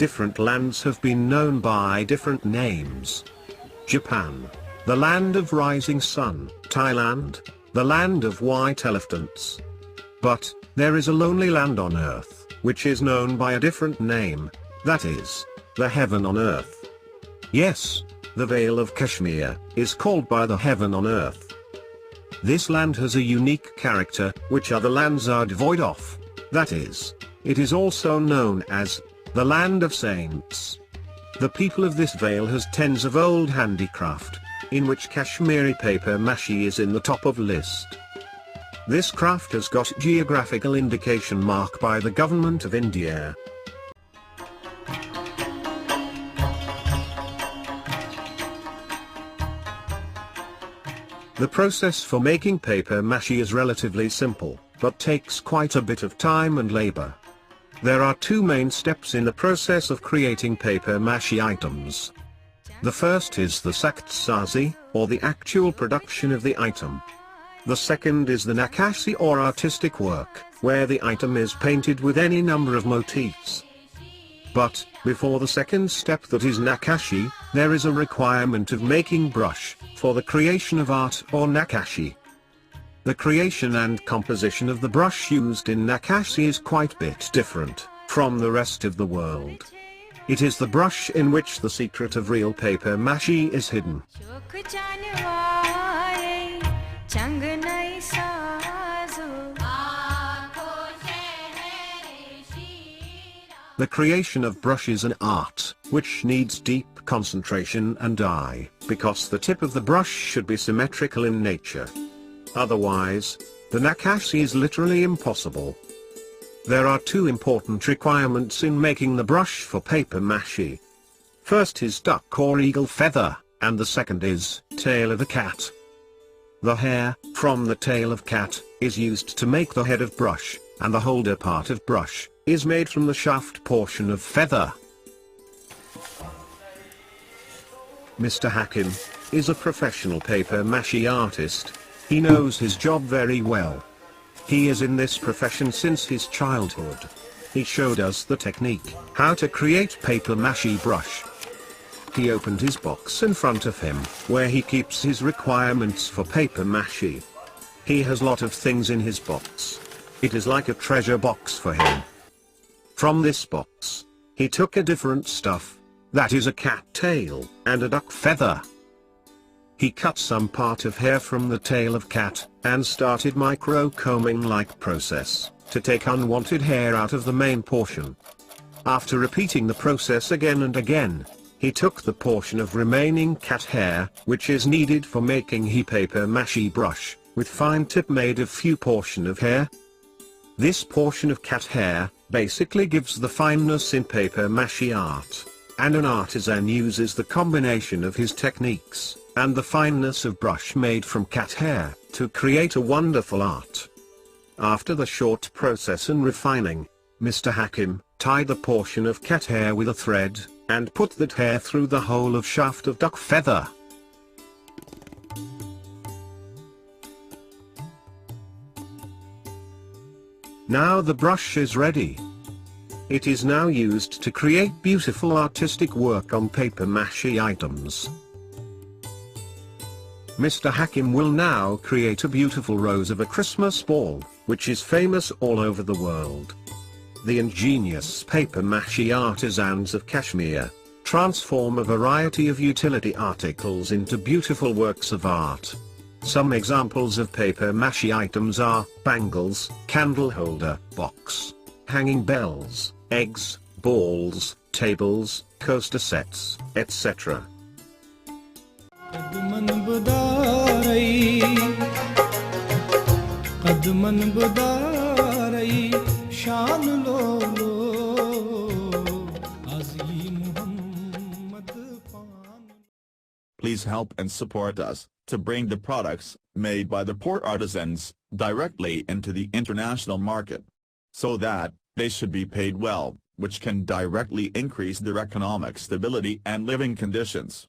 different lands have been known by different names. Japan, the land of rising sun. Thailand, the land of white elephants. But, there is a lonely land on earth, which is known by a different name, that is, the heaven on earth. Yes, the Vale of Kashmir is called by the heaven on earth. This land has a unique character, which other lands are devoid of. That is, it is also known as the land of saints. The people of this vale has tens of old handicraft, in which Kashmiri paper mache is in the top of list. This craft has got geographical indication mark by the government of India. The process for making paper mache is relatively simple, but takes quite a bit of time and labor. There are two main steps in the process of creating paper mache items. The first is the saktsazi, or the actual production of the item. The second is the nakashi or artistic work, where the item is painted with any number of motifs. But, before the second step, that is nakashi, there is a requirement of making brush, for the creation of art or nakashi. The creation and composition of the brush used in nakashi is quite a bit different from the rest of the world. It is the brush in which the secret of real paper mache is hidden. The creation of brush is an art, which needs deep concentration and eye, because the tip of the brush should be symmetrical in nature. Otherwise, the nakashi is literally impossible. There are two important requirements in making the brush for paper mache. First is duck or eagle feather, and the second is tail of a cat. The hair from the tail of cat is used to make the head of brush, and the holder part of brush is made from the shaft portion of feather. Mr. Hakim is a professional paper mache artist. He knows his job very well. He is in this profession since his childhood. He showed us the technique, how to create paper mache brush. He opened his box in front of him, where he keeps his requirements for paper mache. He has lot of things in his box. It is like a treasure box for him. From this box, he took a different stuff, that is a cat tail, and a duck feather. He cut some part of hair from the tail of cat, and started micro-combing like process, to take unwanted hair out of the main portion. After repeating the process again and again, he took the portion of remaining cat hair, which is needed for making he paper mache brush, with fine tip made of few portion of hair. This portion of cat hair, basically gives the fineness in paper mache art, and an artisan uses the combination of his techniques and the fineness of brush made from cat hair, to create a wonderful art. After the short process and refining, Mr. Hakim tied the portion of cat hair with a thread, and put that hair through the hole of shaft of duck feather. Now the brush is ready. It is now used to create beautiful artistic work on paper mache items. Mr. Hakim will now create a beautiful rose of a Christmas ball, which is famous all over the world. The ingenious paper mache artisans of Kashmir transform a variety of utility articles into beautiful works of art. Some examples of paper mache items are bangles, candle holder, box, hanging bells, eggs, balls, tables, coaster sets, etc. Please help and support us to bring the products made by the poor artisans directly into the international market, so that they should be paid well, which can directly increase their economic stability and living conditions.